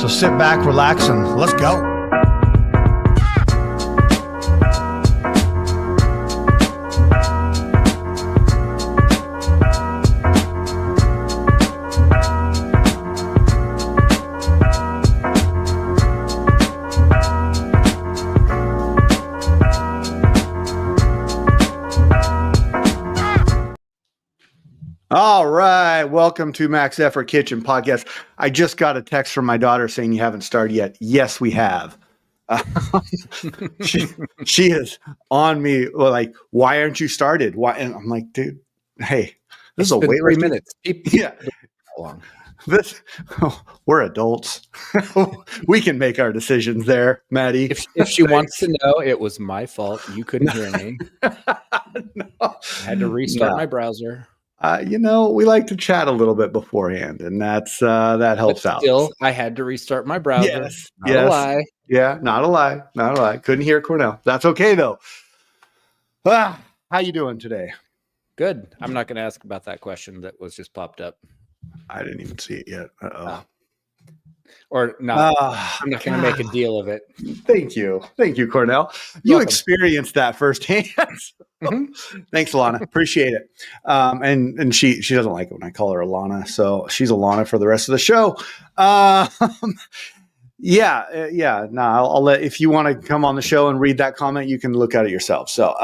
So sit back, relax, and let's go. All right. Welcome to Max Effort Kitchen Podcast. I just got a text from my daughter saying you haven't started yet. Yes, we have. She is on me like, why aren't you started? Why? And I'm like, dude, hey, this is a wait 3 minutes. Yeah. We're adults. We can make our decisions there, Maddie. If she wants to know, it was my fault. You couldn't hear me. No. I had to restart my browser. We like to chat a little bit beforehand, and that helps out. Still, I had to restart my browser. Yes, not a lie. Yeah, not a lie. Couldn't hear Cornell. That's okay though. How you doing today? Good. I'm not going to ask about that question that was just popped up. I didn't even see it yet. Or not. I'm not going to make a deal of it. Thank you, Cornell. You experienced that firsthand. Mm-hmm. Thanks, Alana. Appreciate it. And she doesn't like it when I call her Alana, so she's Alana for the rest of the show. Yeah. No, I'll let, if you want to come on the show and read that comment, you can look at it yourself. So,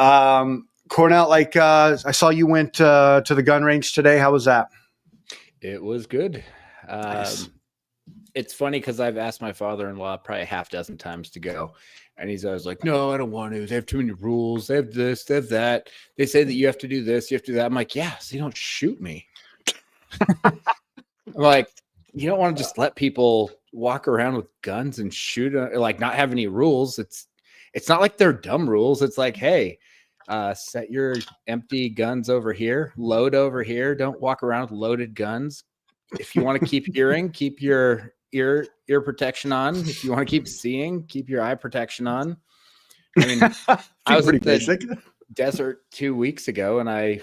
Cornell, I saw you went to the gun range today. How was that? It was good. Nice. It's funny because I've asked my father-in-law probably a half dozen times to go. And he's always like, no, I don't want to. They have too many rules. They have this, they have that. They say that you have to do this, you have to do that. I'm like, yeah, so you don't shoot me. I'm like, you don't want to just let people walk around with guns and shoot, like not have any rules. It's not like they're dumb rules. It's like, hey, set your empty guns over here, load over here. Don't walk around with loaded guns. If you want to keep hearing, keep your ear protection on. If you want to keep seeing, keep your eye protection on. I mean, I was at the desert 2 weeks ago and I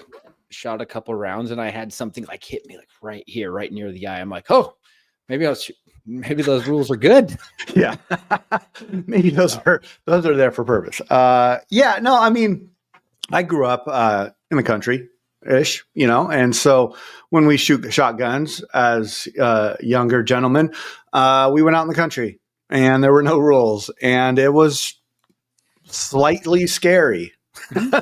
shot a couple rounds and I had something like hit me like right here, right near the eye. I'm like, oh, maybe those rules are good. Yeah. Maybe those are there for purpose. Yeah, no, I mean, I grew up in the country ish, and so when we shoot shotguns as younger gentlemen, we went out in the country and there were no rules and it was slightly scary.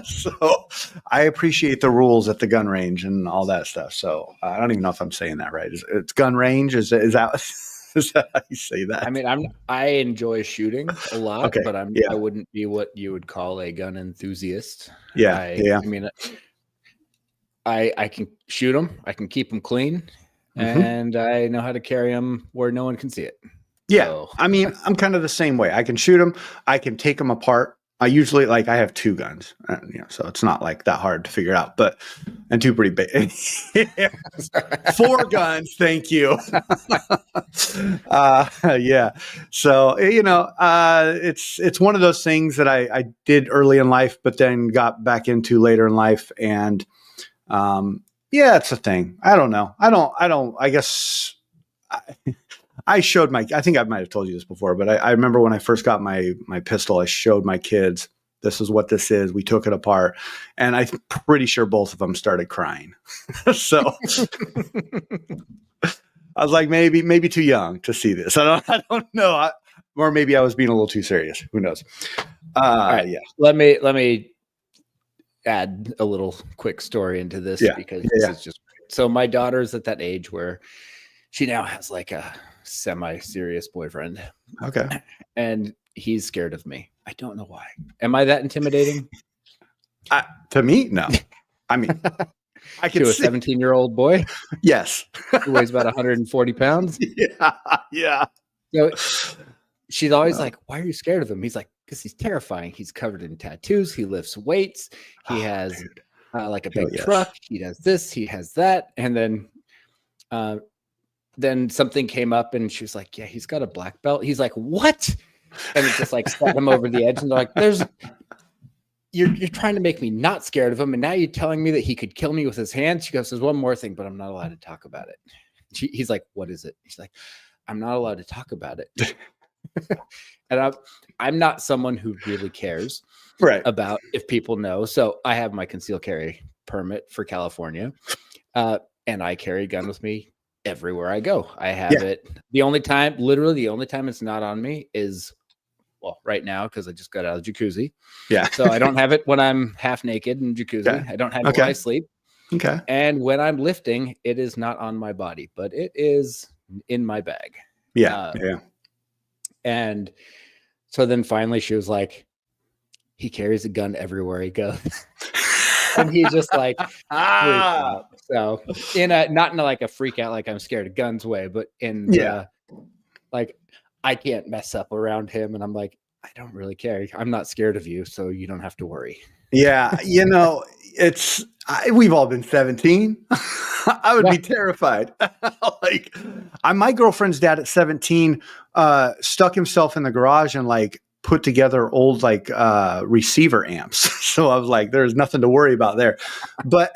So I appreciate the rules at the gun range and all that stuff. So I don't even know if I'm saying that right. It's gun range. Is that how you say that? I mean, I enjoy shooting a lot, okay. But I wouldn't be what you would call a gun enthusiast. Yeah. I mean, I can shoot them. I can keep them clean, and I know how to carry them where no one can see it. Yeah, so. I mean, I'm kind of the same way. I can shoot them. I can take them apart. I usually I have two guns, so it's not like that hard to figure out. And two pretty big. 4 guns, thank you. Yeah. So it's one of those things that I did early in life, but then got back into later in life, and it's a thing. I don't know. I guess I showed I think I might have told you this before, but I remember when I first got my pistol, I showed my kids, this is what this is. We took it apart and I'm pretty sure both of them started crying. So I was like, maybe too young to see this. I don't know. Or maybe I was being a little too serious. Who knows? All right. Yeah. Let me add a little quick story into this because this is just so my daughter's at that age where she now has like a semi-serious boyfriend. Okay. And he's scared of me. I don't know why. Am I that intimidating? To me, no. I mean, I can to a 17-year-old boy. Yes. Who weighs about 140 pounds. Yeah. So she's always like, why are you scared of him? He's like, because he's terrifying. He's covered in tattoos. He lifts weights. He has like a big truck. He does this. He has that. And then something came up and she was like, yeah, he's got a black belt. He's like, what? And it just like set him over the edge. And they're like, you're trying to make me not scared of him. And now you're telling me that he could kill me with his hands. She goes, there's one more thing, but I'm not allowed to talk about it. He's like, what is it? She's like, I'm not allowed to talk about it. And I'm not someone who really cares Right. about if people know. So I have my concealed carry permit for California, and I carry a gun with me everywhere I go. I have it. Literally the only time it's not on me is, well, right now, because I just got out of the jacuzzi. Yeah. So I don't have it when I'm half naked in jacuzzi. Okay. I don't have it when I sleep. Okay. And when I'm lifting, it is not on my body, but it is in my bag. Yeah. And so then finally she was like, he carries a gun everywhere he goes. And he just like freaked out. So not in like a freak out, like I'm scared of guns way, but in like I can't mess up around him. And I'm like, I don't really care. I'm not scared of you, so you don't have to worry. Yeah. We've all been 17. I would be terrified. Like my girlfriend's dad at 17 stuck himself in the garage and like put together old like receiver amps. So I was like, there's nothing to worry about there. But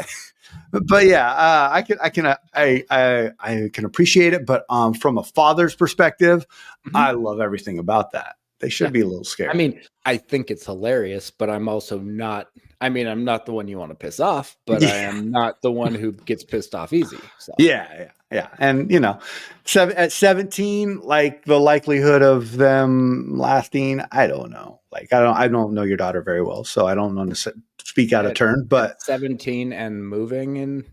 yeah, I can appreciate it. But from a father's perspective, I love everything about that. They should be a little scared. I mean, I think it's hilarious, but I'm also not. I mean, I'm not the one you want to piss off, but I am not the one who gets pissed off easy. So. Yeah. And at 17, like the likelihood of them lasting, I don't know. Like I don't know your daughter very well, so I don't want to speak out of turn. But 17 and moving in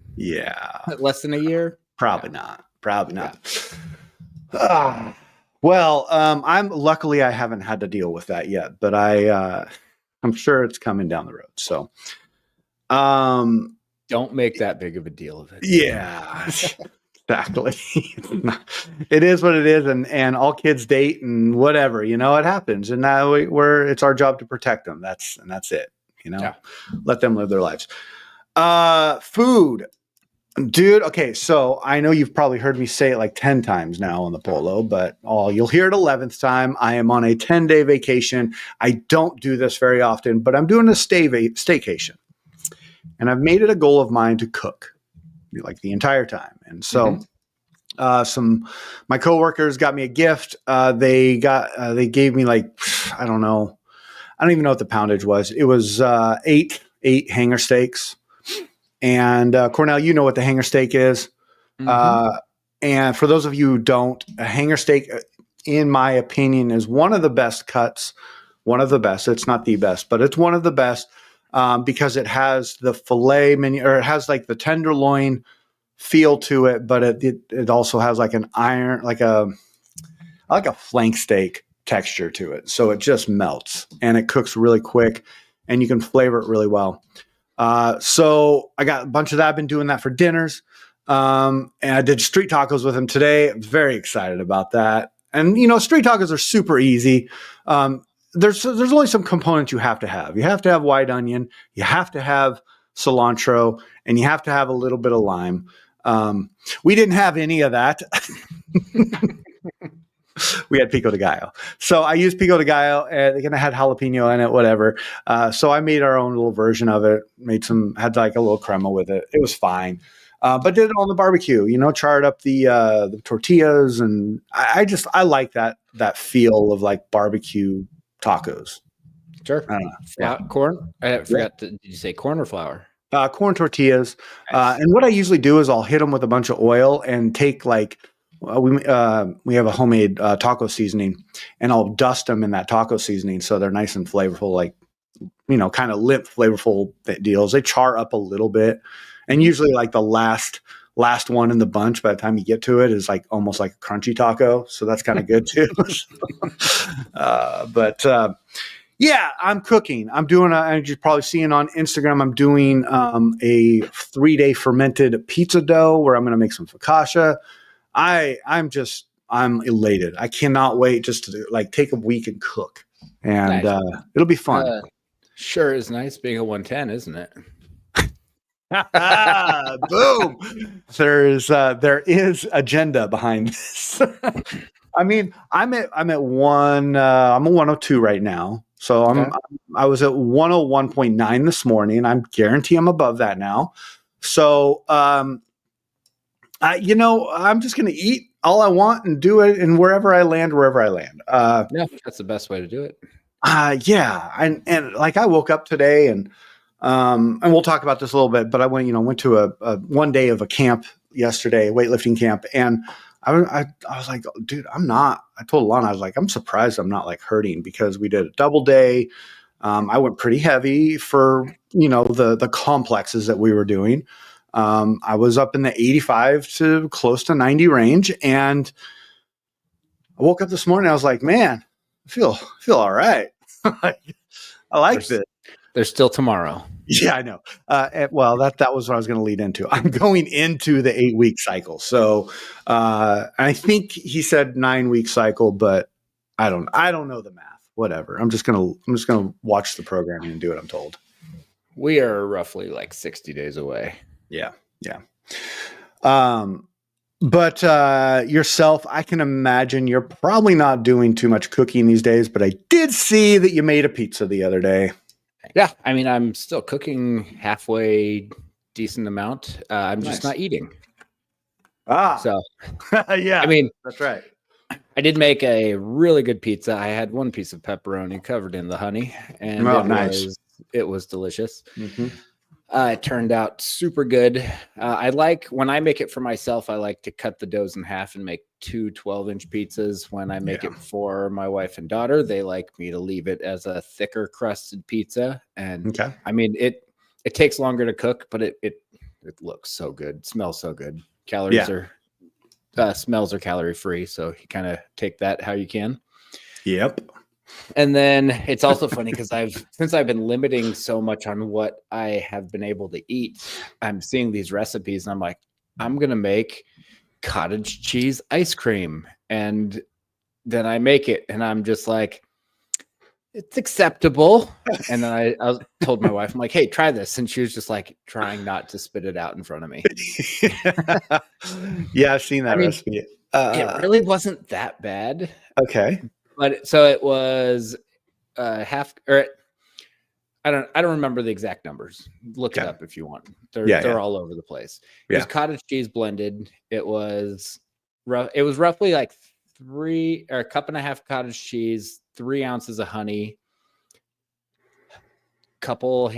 less than a year, probably not. Well, luckily I haven't had to deal with that yet, but I'm sure it's coming down the road. So, don't make that big of a deal of it. Yeah, exactly. It is what it is. And all kids date and whatever, it happens. And now it's our job to protect them. That's it, let them live their lives. Food. Dude, okay, so I know you've probably heard me say it like 10 times now on the Polo, but you'll hear it 11th time. I am on a 10-day vacation. I don't do this very often, but I'm doing a staycation. And I've made it a goal of mine to cook like the entire time. And so my coworkers got me a gift. They gave me like, I don't even know what the poundage was. It was 8 hanger steaks. And Cornell, you know what the hanger steak is. And for those of you who don't, a hanger steak, in my opinion, is one of the best cuts. One of the best. It's not the best, but it's one of the best because it has the filet menu, or it has like the tenderloin feel to it, but it also has like an iron, like a flank steak texture to it. So it just melts and it cooks really quick, and you can flavor it really well. So I got a bunch of that. I've been doing that for dinners. And I did street tacos with him today. I'm very excited about that. And, street tacos are super easy. There's only some components you have to have. You have to have white onion. You have to have cilantro, and you have to have a little bit of lime. We didn't have any of that. We had pico de gallo. So I used pico de gallo, and it had jalapeno in it, whatever. So I made our own little version of it, had like a little crema with it. It was fine. But did it on the barbecue, charred up the tortillas. And I like that feel of like barbecue tacos. Sure. Corn. I forgot did you say corn or flour? Corn tortillas. And what I usually do is I'll hit them with a bunch of oil and take like, we have a homemade taco seasoning, and I'll dust them in that taco seasoning so they're nice and flavorful, like kind of limp, flavorful deals. They char up a little bit, and usually like the last one in the bunch, by the time you get to it, is like almost like a crunchy taco. So that's kind of good too. Yeah, I'm cooking. I'm doing and you're probably seeing on Instagram, I'm doing a 3-day fermented pizza dough where I'm going to make some focaccia. I'm elated. I cannot wait just to like take a week and cook, and it'll be fun. Sure is nice being a 110, isn't it? Boom. There is agenda behind this. I mean, I'm at I'm a 102 right now. So I was at 101.9 this morning. I guarantee I'm above that now. So I'm just going to eat. all I want and do it, and wherever I land. Yeah, that's the best way to do it. Yeah, and like I woke up today, and we'll talk about this a little bit, but I went to a one day of a camp yesterday, weightlifting camp, and I was like, dude, I told Lana, I was like, I'm surprised I'm not like hurting, because we did a double day. I went pretty heavy for the complexes that we were doing. I was up in the 85 to close to 90 range, and I woke up this morning. I was like, man, I feel all right. I like this. There's still tomorrow. Yeah, I know. Well, that was what I was going to lead into. I'm going into the 8-week cycle. So I think he said 9-week cycle, but I don't know the math. Whatever. I'm just gonna watch the programming and do what I'm told. We are roughly like 60 days away. Yeah. But yourself, I can imagine you're probably not doing too much cooking these days, but I did see that you made a pizza the other day. Yeah, I mean, I'm still cooking halfway decent amount. I'm just not eating. So yeah, I mean, that's right. I did make a really good pizza. I had one piece of pepperoni covered in the honey, and it was delicious. Mm-hmm. It turned out super good. When I make it for myself, I like to cut the doughs in half and make 2 12-inch pizzas. When I make it for my wife and daughter, they like me to leave it as a thicker crusted pizza. And I mean, it takes longer to cook, but it looks so good, smells so good. Smells are calorie free, so you kind of take that how you can. Yep. And then it's also funny because since I've been limiting so much on what I have been able to eat, I'm seeing these recipes and I'm like, I'm gonna make cottage cheese ice cream, and then I make it and I'm just like, it's acceptable. And then I told my wife, I'm like, hey, try this. And she was just like trying not to spit it out in front of me. Yeah, I've seen that recipe. It really wasn't that bad. Okay. But so it was half, or I don't remember the exact numbers. Look it up if you want. They're all over the place. It was cottage cheese blended. It was roughly like a cup and a half cottage cheese, 3 ounces of honey, a couple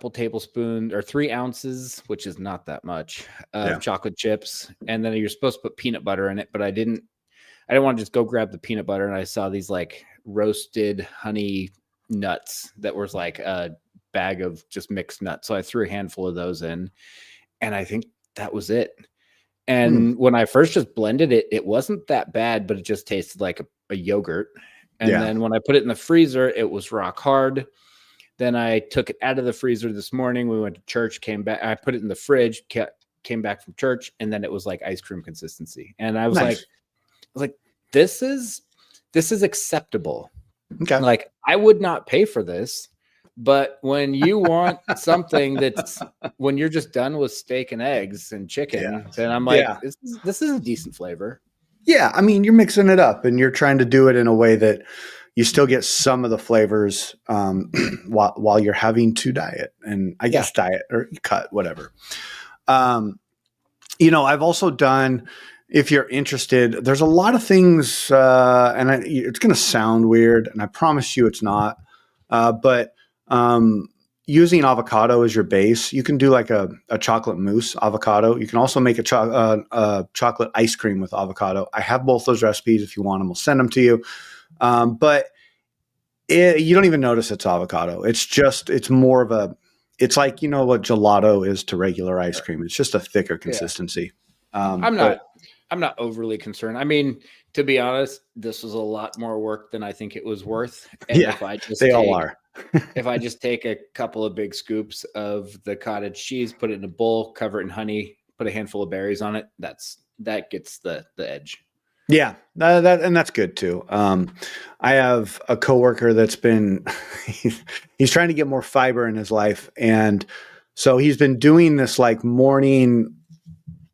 tablespoons or 3 ounces, which is not that much, of chocolate chips. And then you're supposed to put peanut butter in it, but I didn't want to just go grab the peanut butter. And I saw these like roasted honey nuts that was like a bag of just mixed nuts. So I threw a handful of those in, and I think that was it. And when I first just blended it, it wasn't that bad, but it just tasted like a yogurt. And then when I put it in the freezer, it was rock hard. Then I took it out of the freezer this morning. We went to church, came back. I put it in the fridge, came back from church, and then it was like ice cream consistency. And I was like, this is acceptable. Okay. Like, I would not pay for this, but when you want something that's when you're just done with steak and eggs and chicken, then I'm like, this is a decent flavor. Yeah, I mean, you're mixing it up and you're trying to do it in a way that you still get some of the flavors while you're having to diet, and I guess diet or cut, whatever. I've also done, if you're interested, there's a lot of things, and it's going to sound weird, and I promise you it's not, but using avocado as your base, you can do like a chocolate mousse avocado. You can also make a chocolate ice cream with avocado. I have both those recipes. If you want them, we'll send them to you. But you don't even notice it's avocado. It's more of it's like, what gelato is to regular ice cream. It's just a thicker consistency. I'm not overly concerned. I mean, to be honest, this was a lot more work than I think it was worth. And if I just all are. If I just take a couple of big scoops of the cottage cheese, put it in a bowl, cover it in honey, put a handful of berries on it, that gets the edge. Yeah, that's good too. I have a coworker that's been he's trying to get more fiber in his life, and so he's been doing this like morning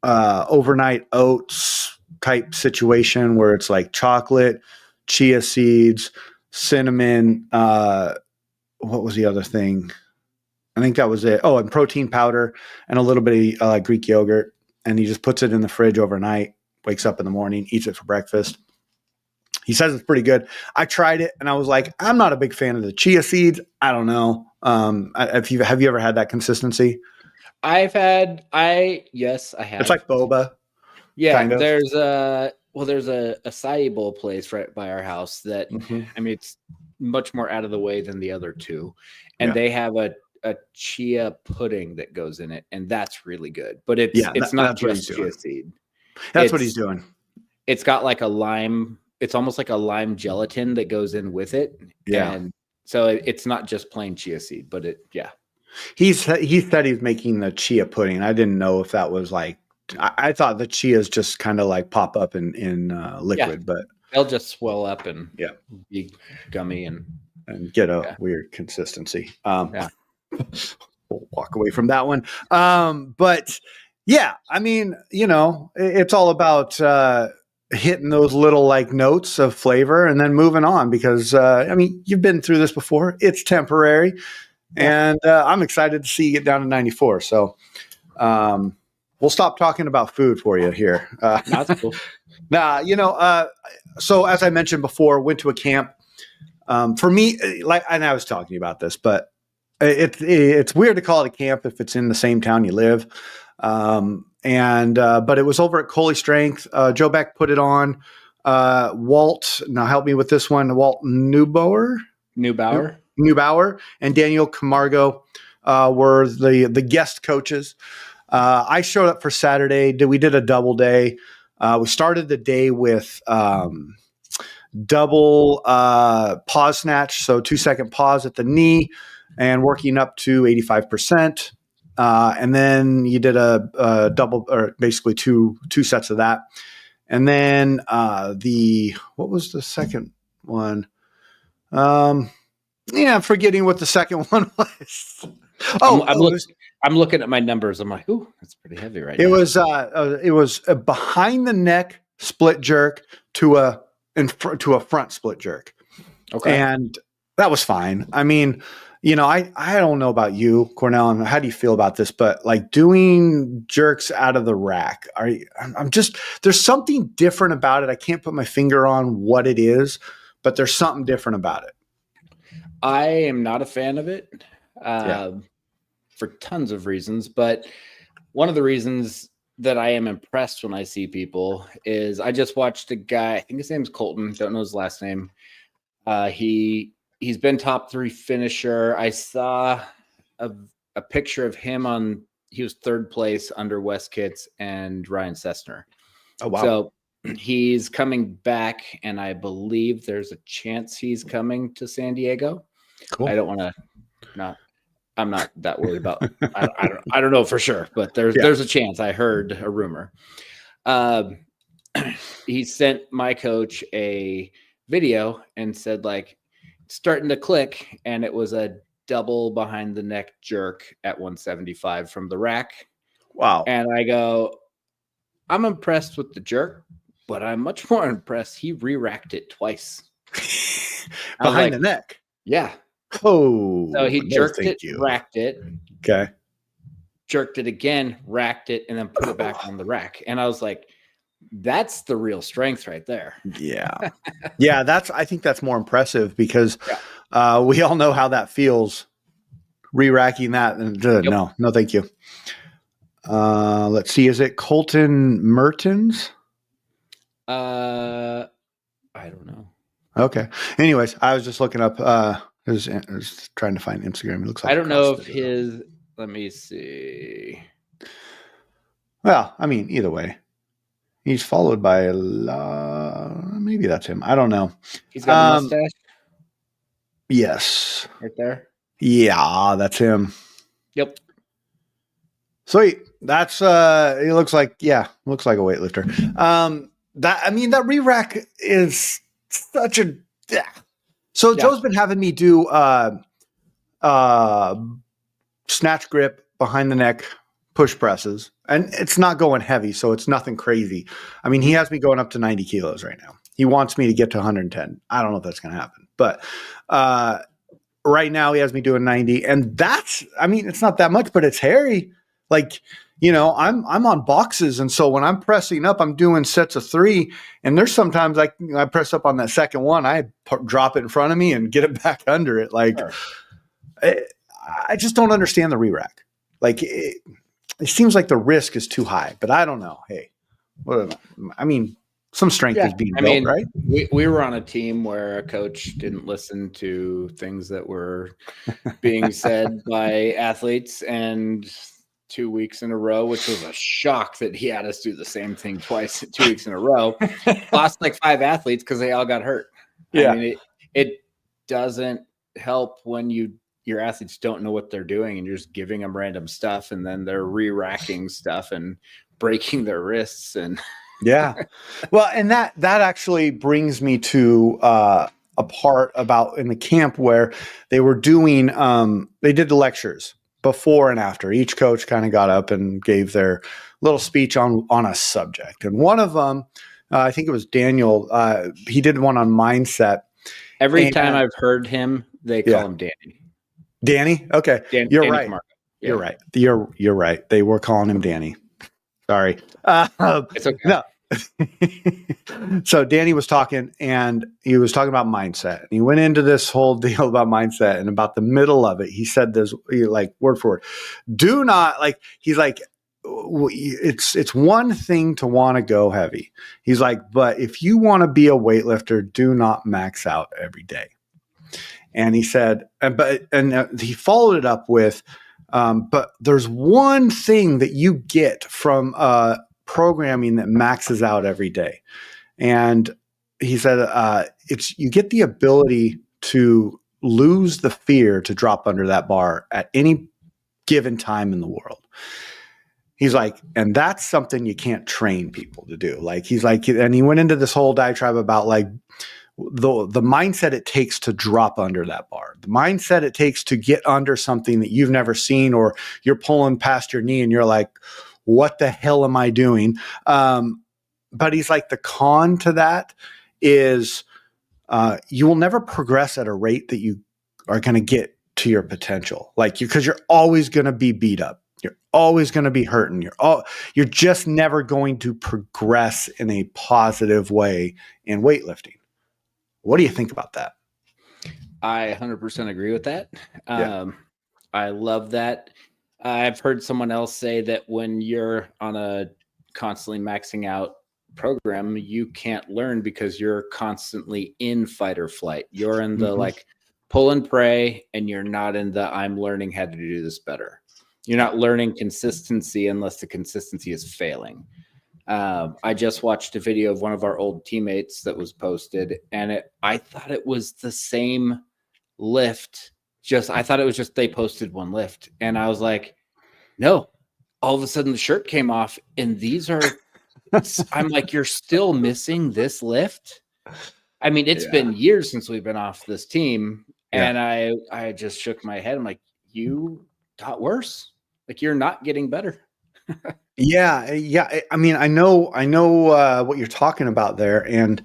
overnight oats type situation where it's like chocolate, chia seeds, cinnamon. What was the other thing? I think that was it. Oh, and protein powder and a little bit of Greek yogurt, and he just puts it in the fridge overnight. wakes up in the morning, eats it for breakfast. He says it's pretty good. I tried it and I was like, I'm not a big fan of the chia seeds. I don't know. Have you ever had that consistency? Yes, I have. It's like boba. Yeah, kind of. there's a acai bowl place right by our house that I mean it's much more out of the way than the other two, and Yeah. they have a chia pudding that goes in it, and that's really good. But it's Yeah, not that's what he's just doing. chia seed. That's what he's doing. It's got like a lime. It's almost like a lime gelatin that goes in with it. Yeah. And so it's not just plain chia seed, but He said he's making the chia pudding. I didn't know if that was like. I thought the chias just kind of like pop up in liquid, but they'll just swell up and be gummy and get a weird consistency. Yeah. We'll walk away from that one. But yeah, I mean, it's all about hitting those little like notes of flavor and then moving on because I mean, you've been through this before. It's temporary, and I'm excited to see you get down to 94. So we'll stop talking about food for you here. That's cool. So as I mentioned before, went to a camp. For me, and I was talking about this, but it's weird to call it a camp if it's in the same town you live. But it was over at Coley Strength. Joe Beck put it on. Walt, now help me with this one. Walt Neubauer and Daniel Camargo were the guest coaches. I showed up for Saturday. We did a double day. We started the day with double pause snatch, so 2-second pause at the knee and working up to 85%. And then you did a double, or basically two sets of that. And then what was the second one? I'm forgetting what the second one was. I'm looking at my numbers. I'm like, ooh, that's pretty heavy right now. It was a behind the neck split jerk to a front split jerk. Okay. And that was fine. I mean, I don't know about you, Cornell, and how do you feel about this, but like doing jerks out of the rack, there's something different about it. I can't put my finger on what it is, but there's something different about it. I am not a fan of it for tons of reasons, but one of the reasons that I am impressed when I see people is I just watched a guy, I think his name's Colton, don't know his last name. He's been top 3 finisher. I saw a picture of him he was 3rd place under Wes Kitts and Ryan Sessner. Oh, wow. So he's coming back, and I believe there's a chance he's coming to San Diego. Cool. I don't want to I'm not that worried about, I don't know for sure, but there's a chance. I heard a rumor. He sent my coach a video and said like, starting to click, and it was a double behind the neck jerk at 175 from the rack. Wow. And I go, I'm impressed with the jerk, but I'm much more impressed he re-racked it twice. Behind the neck. Yeah. Oh. So he jerked it, racked it. Okay. Jerked it again, racked it, and then put it back on the rack. And I was like, that's the real strength right there. Yeah. Yeah, I think that's more impressive because we all know how that feels, re-racking that. No, thank you. Let's see. Is it Colton Mertens? I don't know. Okay. Anyways, I was just looking up, I was trying to find Instagram. It looks like I don't know if let me see. Well, I mean, either way. He's followed by maybe that's him. I don't know. He's got a mustache. Yes. Right there. Yeah, that's him. Yep. Sweet. That's he looks like a weightlifter. That re-rack is such a So Joe's been having me do snatch grip behind the neck push presses, and it's not going heavy, so it's nothing crazy. I mean, he has me going up to 90 kilos right now. He wants me to get to 110. I don't know if that's going to happen, but right now he has me doing 90, and it's not that much, but it's hairy. Like I'm on boxes, and so when I'm pressing up, I'm doing sets of 3, and there's sometimes I press up on that second one, I drop it in front of me and get it back under it. Like, Sure. I just don't understand the re-rack. Like, it seems like the risk is too high, but I don't know. Hey, some strength is being built, right? We were on a team where a coach didn't listen to things that were being said by athletes, and 2 weeks in a row, which was a shock that he had us do the same thing twice, 2 weeks in a row, lost like 5 athletes because they all got hurt. Yeah. I mean, it doesn't help when your athletes don't know what they're doing and you're just giving them random stuff, and then they're re-racking stuff and breaking their wrists. And yeah. Well, and that actually brings me to a part about in the camp where they were doing they did the lectures before and after. Each coach kind of got up and gave their little speech on a subject. And one of them, I think it was Daniel, he did one on mindset. Every time I've heard him, they call him Danny. Danny? Okay. You're Danny right. Camargo. Yeah. You're right. You're right. They were calling him Danny. Sorry. It's okay. No. So Danny was talking, and he was talking about mindset. And he went into this whole deal about mindset, and about the middle of it, he said this, like, word for word. Do not, like, he's like, it's one thing to want to go heavy. He's like, but if you want to be a weightlifter, do not max out every day. And he said, and he followed it up with, but there's one thing that you get from programming that maxes out every day. And he said, you get the ability to lose the fear to drop under that bar at any given time in the world. He's like, and that's something you can't train people to do. Like, he's like, and he went into this whole diatribe about like the mindset it takes to drop under that bar, the mindset it takes to get under something that you've never seen, or you're pulling past your knee and you're like, what the hell am I doing? But he's like, the con to that is you will never progress at a rate that you are going to get to your potential. Like, because you're always going to be beat up. You're always going to be hurting. You're just never going to progress in a positive way in weightlifting. What do you think about that? I 100% agree with that. Yeah. I love that. I've heard someone else say that when you're on a constantly maxing out program, you can't learn because you're constantly in fight or flight. You're in the like pull and pray, and you're not in the I'm learning how to do this better. You're not learning consistency unless the consistency is failing. I just watched a video of one of our old teammates that was posted, and I thought it was the same lift. I thought it was just they posted one lift, and I was like, no. All of a sudden, the shirt came off, and these are. I'm like, you're still missing this lift. I mean, it's been years since we've been off this team, and I just shook my head. I'm like, you got worse. Like, you're not getting better. Yeah. I mean, I know what you're talking about there, and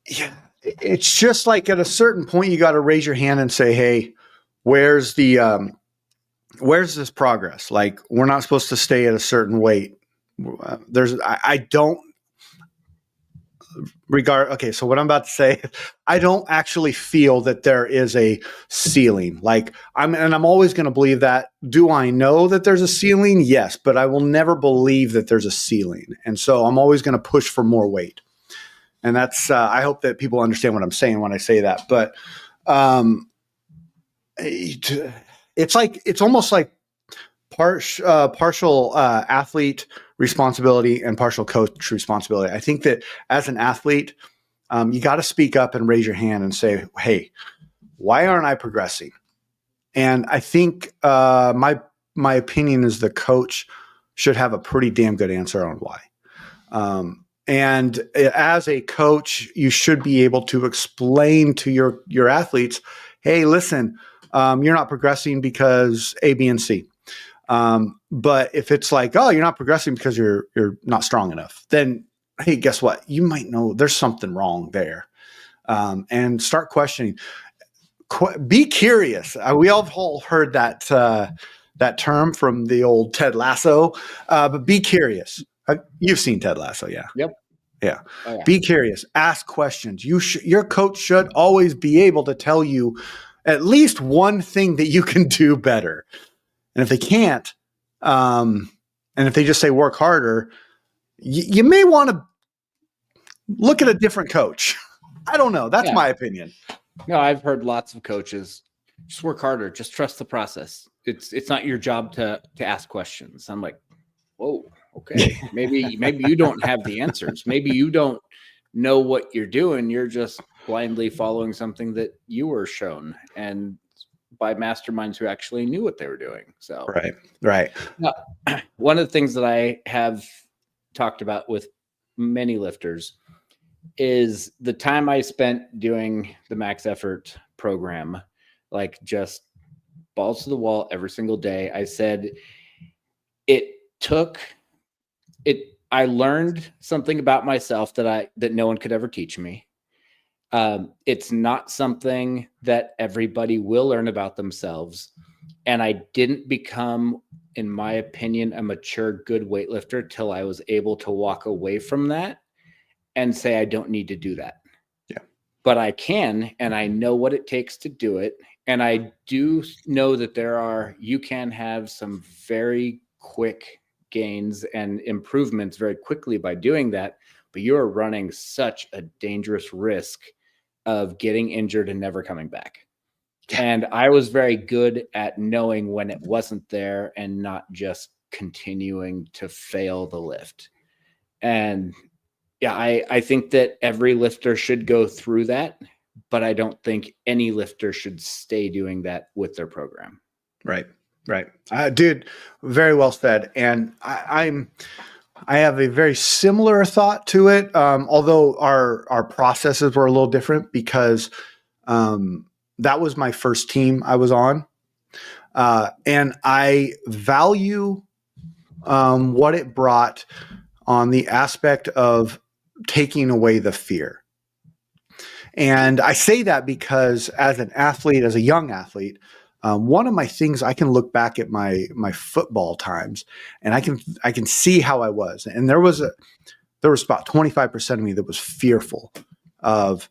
yeah, it's just like at a certain point, you got to raise your hand and say, "Hey, where's this progress? Like, we're not supposed to stay at a certain weight." I don't regard. Okay, so what I'm about to say, I don't actually feel that there is a ceiling. Like, I'm always going to believe that. Do I know that there's a ceiling? Yes, but I will never believe that there's a ceiling. And so I'm always going to push for more weight. And that's, I hope that people understand what I'm saying when I say that. But it's almost like partial athlete responsibility and partial coach responsibility. I think that as an athlete, you got to speak up and raise your hand and say, "Hey, why aren't I progressing?" And I think my opinion is the coach should have a pretty damn good answer on why. And as a coach, you should be able to explain to your athletes, "Hey, listen, you're not progressing because A, B, and C." But if it's like, "Oh, you're not progressing because you're not strong enough," then, hey, guess what? You might know there's something wrong there. And start questioning. Be curious. We all heard that that term from the old Ted Lasso, but be curious. You've seen Ted Lasso, yeah. Yep. Yeah. Oh, yeah. Be curious. Ask questions. Your coach should always be able to tell you at least one thing that you can do better. And if they can't, and if they just say work harder, you may want to look at a different coach. I don't know. That's my opinion. No, I've heard lots of coaches just work harder, just trust the process. It's not your job to ask questions. I'm like, whoa, okay. Maybe you don't have the answers. Maybe you don't know what you're doing. You're just blindly following something that you were shown and by masterminds who actually knew what they were doing. So right. Now, one of the things that I have talked about with many lifters is the time I spent doing the max effort program, like just balls to the wall every single day. I said I learned something about myself that no one could ever teach me. It's not something that everybody will learn about themselves. And I didn't become, in my opinion, a mature, good weightlifter till I was able to walk away from that and say, I don't need to do that. Yeah. But I can, and I know what it takes to do it. And I do know that you can have some very quick gains and improvements very quickly by doing that. But you're running such a dangerous risk of getting injured and never coming back. Yeah. And I was very good at knowing when it wasn't there and not just continuing to fail the lift. And yeah, I think that every lifter should go through that, but I don't think any lifter should stay doing that with their program. Right. Dude, very well said. And I have a very similar thought to it, although our processes were a little different because that was my first team I was on. And I value what it brought on the aspect of taking away the fear. And I say that because as an athlete, as a young athlete, one of my things, I can look back at my football times and I can see how I was. And there was about 25% of me that was fearful of,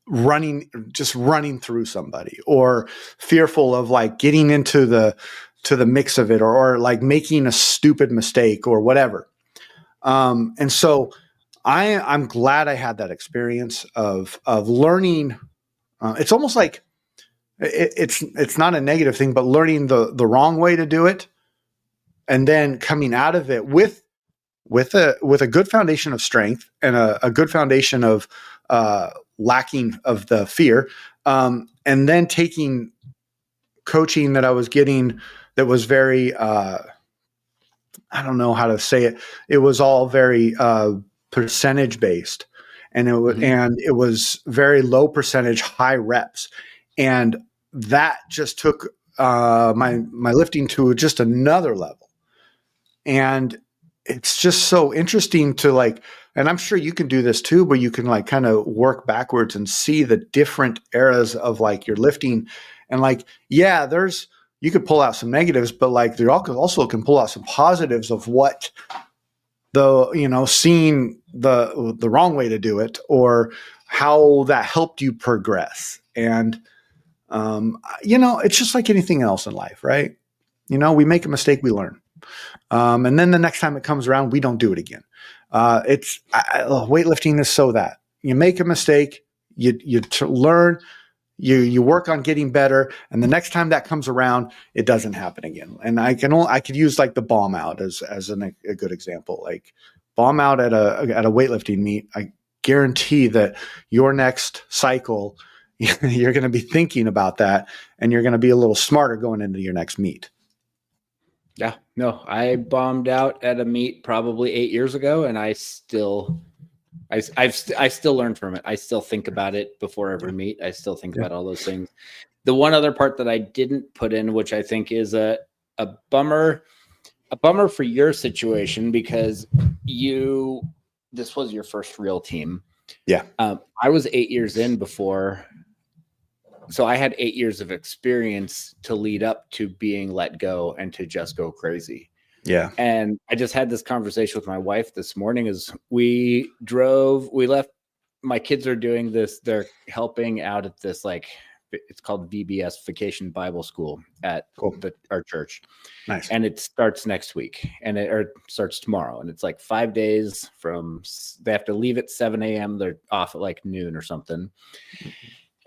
running through somebody, or fearful of like getting into the mix of it, or like making a stupid mistake or whatever. And so I'm glad I had that experience of learning. It's almost like it's not a negative thing, but learning the wrong way to do it, and then coming out of it with a good foundation of strength and a good foundation of lacking of the fear, and then taking coaching that I was getting that was very I don't know how to say it. It was all very percentage based, and it was very low percentage, high reps, and that just took my lifting to just another level. And it's just so interesting to like, and I'm sure you can do this too, but you can like kind of work backwards and see the different eras of like your lifting, and like, yeah, you could pull out some negatives, but like there also can pull out some positives of what seeing the wrong way to do it, or how that helped you progress. And it's just like anything else in life, right? We make a mistake, we learn. And then the next time it comes around, we don't do it again. Weightlifting is so that you make a mistake, you learn, you work on getting better, and the next time that comes around, it doesn't happen again. And I could use like the bomb out as a good example. Like bomb out at a weightlifting meet, I guarantee that your next cycle, you're going to be thinking about that, and you're going to be a little smarter going into your next meet. Yeah, no, I bombed out at a meet probably 8 years ago, and I still learn from it. I still think about it before every meet. I still think about all those things. The one other part that I didn't put in, which I think is a bummer for your situation, because this was your first real team. Yeah. I was 8 years in before so I had 8 years of experience to lead up to being let go and to just go crazy. Yeah. And I just had this conversation with my wife this morning as we left. My kids are doing this. They're helping out at this, like, it's called VBS, Vacation Bible School, at our church. Nice. And it starts next week, or starts tomorrow. And it's like 5 days they have to leave at 7 a.m. They're off at like noon or something.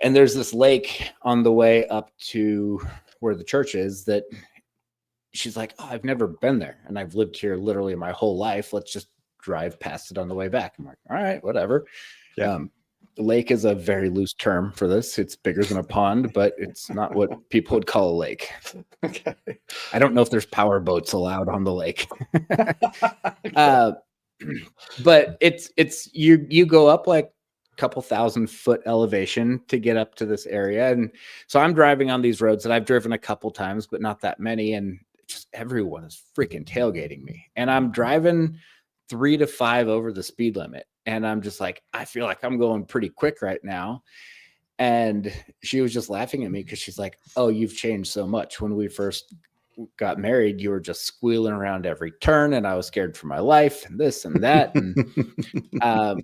And there's this lake on the way up to where the church is that she's like, oh, I've never been there. And I've lived here literally my whole life. Let's just drive past it on the way back. I'm like, all right, whatever. Yeah. The lake is a very loose term for this. It's bigger than a pond, but it's not what people would call a lake. Okay. I don't know if there's power boats allowed on the lake. But it's you go up like a couple 1,000-foot elevation to get up to this area. And so I'm driving on these roads that I've driven a couple times, but not that many. And just everyone is freaking tailgating me. And I'm driving 3 to 5 over the speed limit. And I'm just like, I feel like I'm going pretty quick right now. And she was just laughing at me because she's like, oh, you've changed so much. When we first got married, you were just squealing around every turn, and I was scared for my life and this and that. And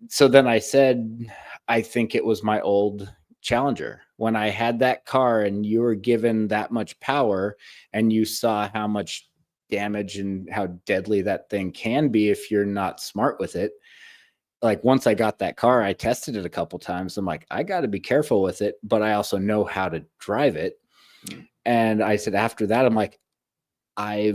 so then I said, I think it was my old Challenger. When I had that car and you were given that much power and you saw how much damage and how deadly that thing can be if you're not smart with it. Like, once I got that car, I tested it a couple times. I'm like, I got to be careful with it, but I also know how to drive it. And I said, after that, I'm like, I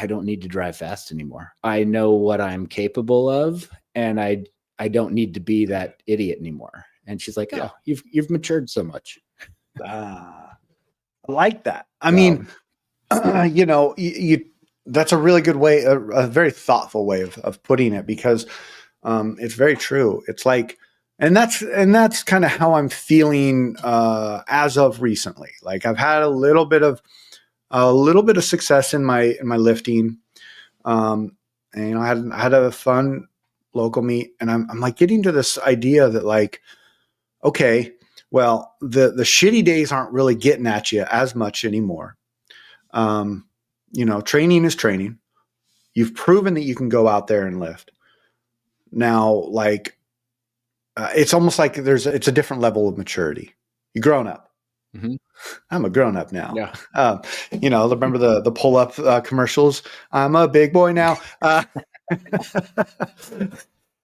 don't need to drive fast anymore. I know what I'm capable of, and I don't need to be that idiot anymore. And she's like, oh, you've matured so much. I like that. I mean, that's a really good way, a very thoughtful way of putting it, because it's very true. It's like, and that's kind of how I'm feeling as of recently. Like, I've had a little bit of success in my lifting. And I had a fun local meet, and I'm like getting to this idea that, like, okay, well, the shitty days aren't really getting at you as much anymore. Training is training. You've proven that you can go out there and lift. Now, like, it's almost like it's a different level of maturity. You're grown up. Mm-hmm. I'm a grown up now. Yeah. Remember the pull up commercials? I'm a big boy now.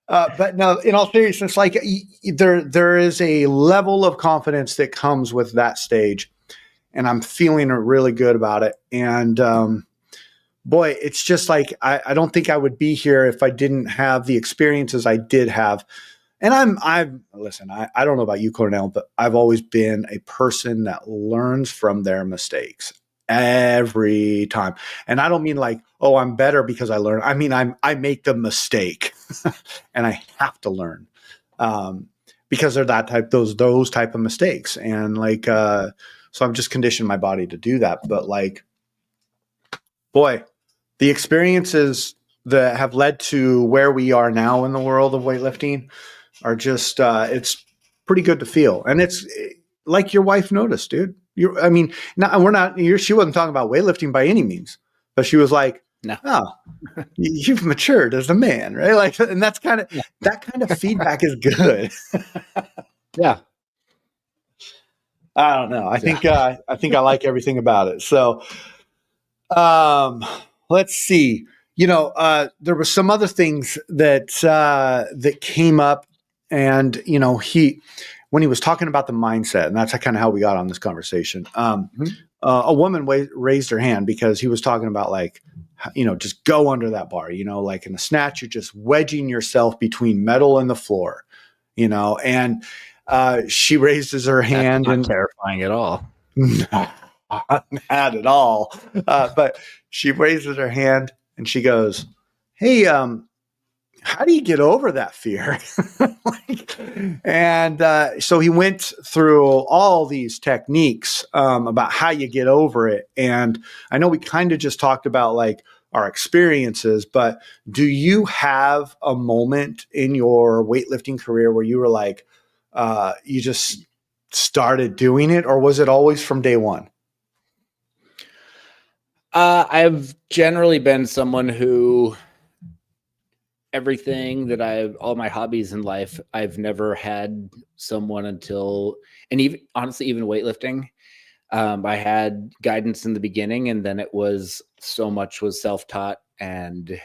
But no, in all seriousness, like, there is a level of confidence that comes with that stage, and I'm feeling really good about it. And boy, it's just like, I don't think I would be here if I didn't have the experiences I did have. And listen, I don't know about you, Cornell, but I've always been a person that learns from their mistakes every time. And I don't mean like, oh, I'm better because I learn. I mean, I make the mistake and I have to learn because they're those type of mistakes. And like, so I've just conditioned my body to do that. But like, boy, the experiences that have led to where we are now in the world of weightlifting are just, it's pretty good to feel. And it's like your wife noticed, dude. She wasn't talking about weightlifting by any means, but she was like, no, oh, you've matured as a man, right? Like, and that kind of feedback is good. Yeah. I don't know. I think I like everything about it. So, let's see. There were some other things that came up, and when he was talking about the mindset, and that's kind of how we got on this conversation. A woman raised her hand because he was talking about, like, just go under that bar. Like in the snatch, you're just wedging yourself between metal and the floor. And she raises her hand. That's not terrifying at all. Not at all. But she raises her hand and she goes, hey, how do you get over that fear? So he went through all these techniques about how you get over it. And I know we kind of just talked about like our experiences, but do you have a moment in your weightlifting career where you were like, you just started doing it, or was it always from day one? I've generally been someone who everything that all my hobbies in life, I've never had someone until, and even honestly, even weightlifting, I had guidance in the beginning, and then it was so much was self-taught and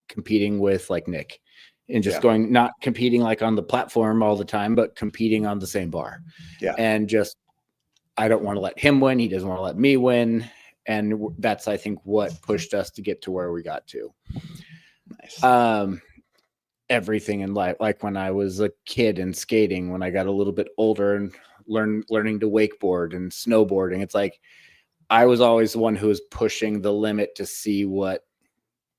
competing with like Nick and just going, not competing like on the platform all the time, but competing on the same bar. Yeah. And just, I don't want to let him win. He doesn't want to let me win. And that's, I think, what pushed us to get to where we got to. Nice. Everything in life, like when I was a kid and skating, when I got a little bit older and learning to wakeboard and snowboarding, it's like I was always the one who was pushing the limit to see what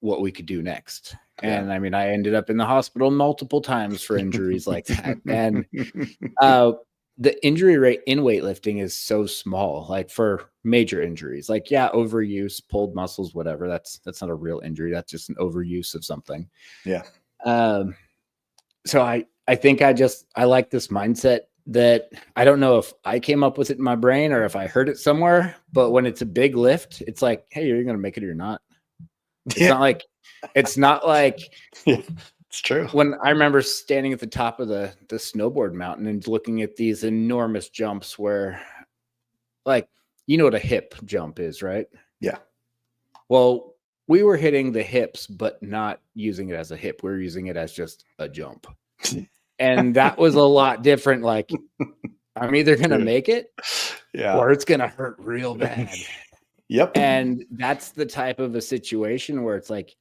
we could do next. And I mean, I ended up in the hospital multiple times for injuries like that. And the injury rate in weightlifting is so small, like for major injuries, like, overuse, pulled muscles, whatever. That's not a real injury. That's just an overuse of something. Yeah. So I think I like this mindset that I don't know if I came up with it in my brain or if I heard it somewhere, but when it's a big lift, it's like, hey, you're going to make it or you're not. It's not like yeah, it's true. When I remember standing at the top of the snowboard mountain and looking at these enormous jumps where, like, you know what a hip jump is, right? Yeah. Well, we were hitting the hips, but not using it as a hip. We were using it as just a jump. And that was a lot different. Like, I'm either going to make it or it's going to hurt real bad. Yep. And that's the type of a situation where it's like,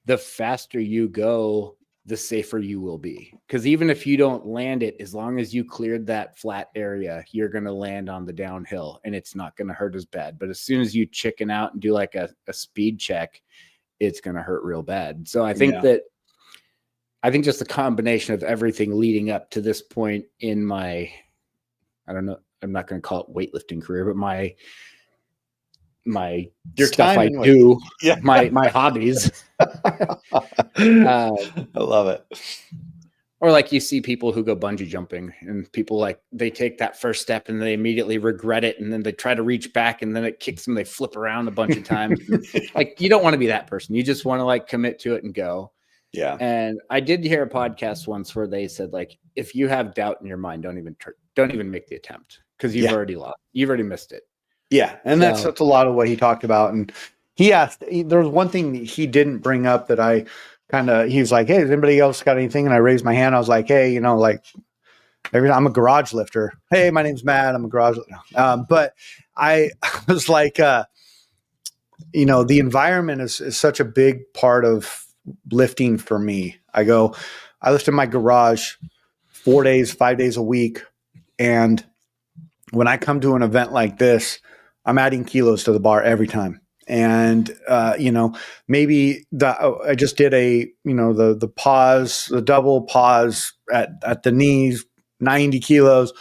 the faster you go, the safer you will be. Because even if you don't land it, as long as you cleared that flat area, you're going to land on the downhill and it's not going to hurt as bad. But as soon as you chicken out and do like a speed check, it's going to hurt real bad. So I think just the combination of everything leading up to this point in my, I don't know, I'm not going to call it weightlifting career, but my your stuff I do, my hobbies. I love it. Or like you see people who go bungee jumping and people like they take that first step and they immediately regret it. And then they try to reach back and then it kicks them. They flip around a bunch of times. Like, you don't want to be that person. You just want to like commit to it and go. Yeah. And I did hear a podcast once where they said, like, if you have doubt in your mind, don't even make the attempt because you've already lost. You've already missed it. Yeah. And that's a lot of what he talked about. And he asked, there was one thing that he didn't bring up that he was like, hey, has anybody else got anything? And I raised my hand. I was like, hey, like I'm a garage lifter. Hey, my name's Matt. I'm a garage lifter. But I was like, the environment is such a big part of lifting for me. I lift in my garage 4 days, 5 days a week. And when I come to an event like this, I'm adding kilos to the bar every time. And, maybe I just did the pause, the double pause at the knees, 90 kilos.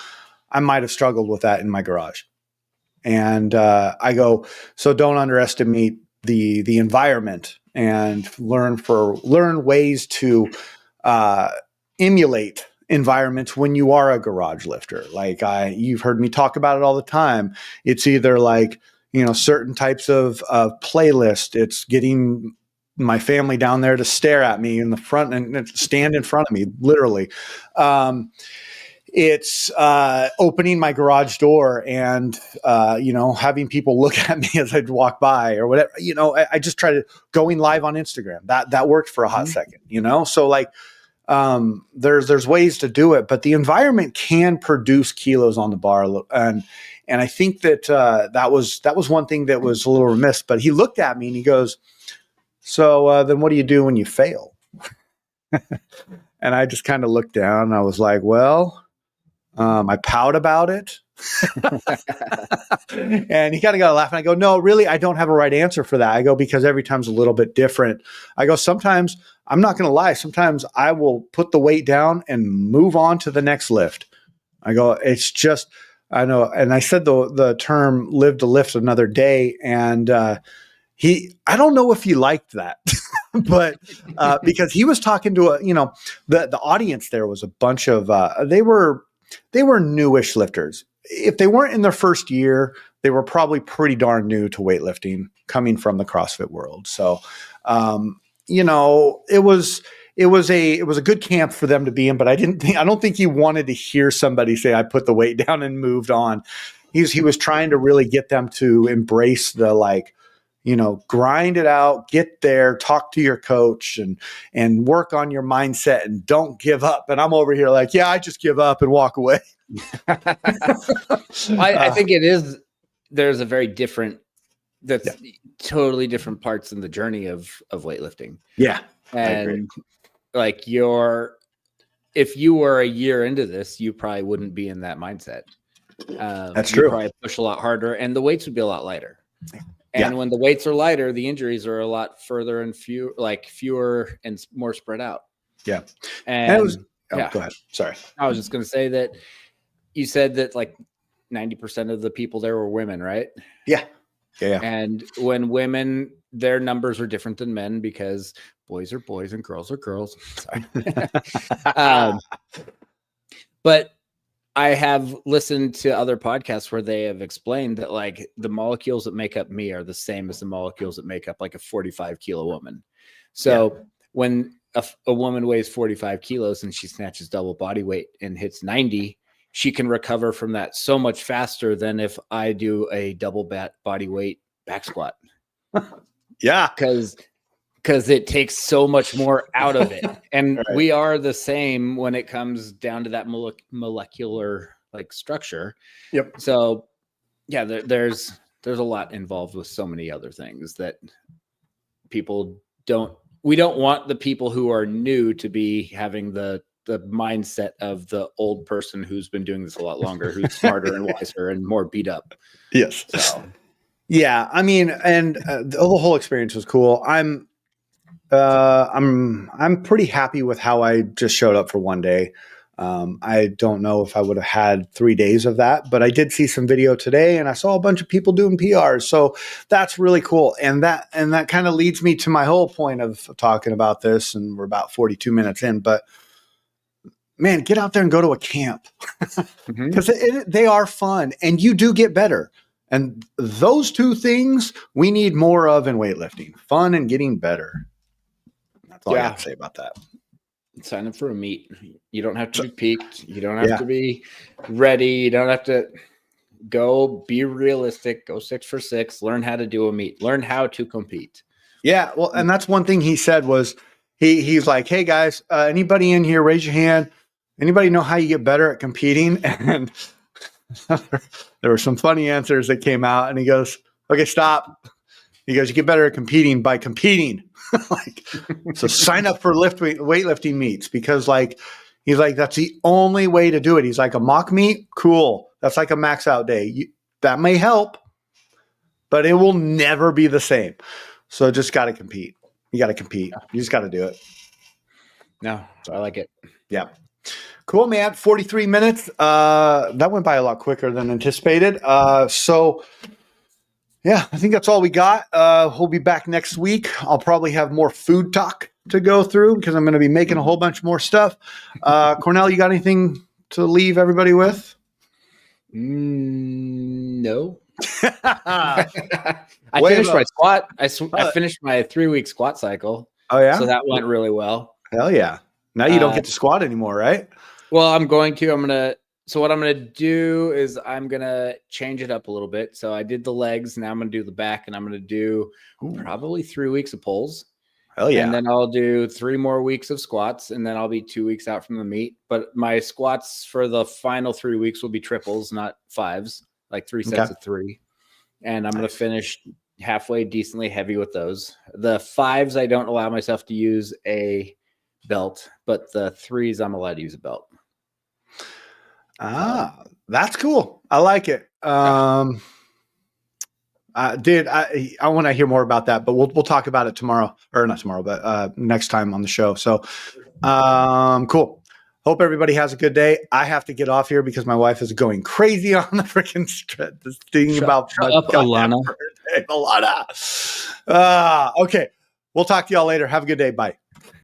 I might've struggled with that in my garage. And, so don't underestimate the environment and learn ways to, emulate environments when you are a garage lifter. Like you've heard me talk about it all the time. It's either like, certain types of playlist. It's getting my family down there to stare at me in the front and stand in front of me, literally. It's opening my garage door and, having people look at me as I'd walk by or whatever. I just try to going live on Instagram. That worked for a hot second, So like, there's ways to do it, but the environment can produce kilos on the bar. And I think that, that was one thing that was a little remiss, but he looked at me and he goes, so, then what do you do when you fail? And I just kind of looked down and I was like, well, I pout about it. And he kind of got a laugh and I go, no, really, I don't have a right answer for that. I go, because every time's a little bit different. I go, sometimes I'm not going to lie. Sometimes I will put the weight down and move on to the next lift. I go, it's just, I know. And I said the term live to lift another day. And, I don't know if he liked that, but, because he was talking to the audience there was a bunch of, they were they were newish lifters. If they weren't in their first year, they were probably pretty darn new to weightlifting coming from the CrossFit world. So, it was a good camp for them to be in, but I don't think he wanted to hear somebody say, I put the weight down and moved on. He was trying to really get them to embrace the grind it out, get there, talk to your coach and work on your mindset and don't give up. And I'm over here like, yeah, I just give up and walk away. I think there's a very different, totally different parts in the journey of weightlifting. Yeah. And if you were a year into this, you probably wouldn't be in that mindset. That's true. You'd probably push a lot harder and the weights would be a lot lighter. And when the weights are lighter, the injuries are a lot further and fewer and more spread out. Yeah. And go ahead. Sorry. I was just going to say that you said that 90% of the people there were women, right? Yeah. Yeah. And when women, their numbers are different than men because boys are boys and girls are girls. Sorry. But I have listened to other podcasts where they have explained that the molecules that make up me are the same as the molecules that make up a 45 kilo woman. So when a woman weighs 45 kilos and she snatches double body weight and hits 90, she can recover from that so much faster than if I do a double body weight back squat. Yeah. Because it takes so much more out of it. And we are the same when it comes down to that molecular structure. Yep. So yeah, there's a lot involved with so many other things that we don't want the people who are new to be having the mindset of the old person who's been doing this a lot longer, who's smarter and wiser and more beat up. Yes. So. Yeah. I mean, and the whole experience was cool. I'm pretty happy with how I just showed up for one day. I don't know if I would have had 3 days of that, but I did see some video today and I saw a bunch of people doing PRs. So that's really cool. And that kind of leads me to my whole point of talking about this. And we're about 42 minutes in, but man, get out there and go to a camp because they are fun and you do get better. And those two things we need more of in weightlifting, fun and getting better. That's all I have to say about that. Sign up for a meet. You don't have to be peaked. You don't have to be ready. You don't have to go be realistic. Go 6 for 6. Learn how to do a meet. Learn how to compete. Yeah. Well, and that's one thing he said was he's like, hey guys, anybody in here, raise your hand. Anybody know how you get better at competing? And there were some funny answers that came out and he goes, okay, stop. He goes, you get better at competing by competing. So sign up for weightlifting meets because he's like, that's the only way to do it. He's like, a mock meet. Cool. That's like a max out day. That may help, but it will never be the same. So just got to compete. You got to compete. You just got to do it. No, I like it. Yeah. Cool, man. 43 minutes. That went by a lot quicker than anticipated. So yeah, I think that's all we got. We'll be back next week. I'll probably have more food talk to go through because I'm going to be making a whole bunch more stuff. Cornell, you got anything to leave everybody with? No. I finished my squat. I finished my 3-week squat cycle. Oh, yeah? So that went really well. Hell yeah. Now you don't get to squat anymore, right? Well, I'm going to. So what I'm going to do is I'm going to change it up a little bit. So I did the legs. Now I'm going to do the back, and I'm going to do probably 3 weeks of pulls. Hell yeah. And then I'll do 3 more weeks of squats, and then I'll be 2 weeks out from the meet. But my squats for the final 3 weeks will be triples, not 5s, like 3 sets of 3. And I'm going to finish halfway decently heavy with those. The 5s, I don't allow myself to use a belt, but the 3s, I'm allowed to use a belt. That's cool. I like it. I want to hear more about that, but we'll talk about it tomorrow, or not tomorrow, but next time on the show. So, cool. Hope everybody has a good day. I have to get off here because my wife is going crazy on the freaking thing about Alana. Alana. Okay. We'll talk to y'all later. Have a good day. Bye.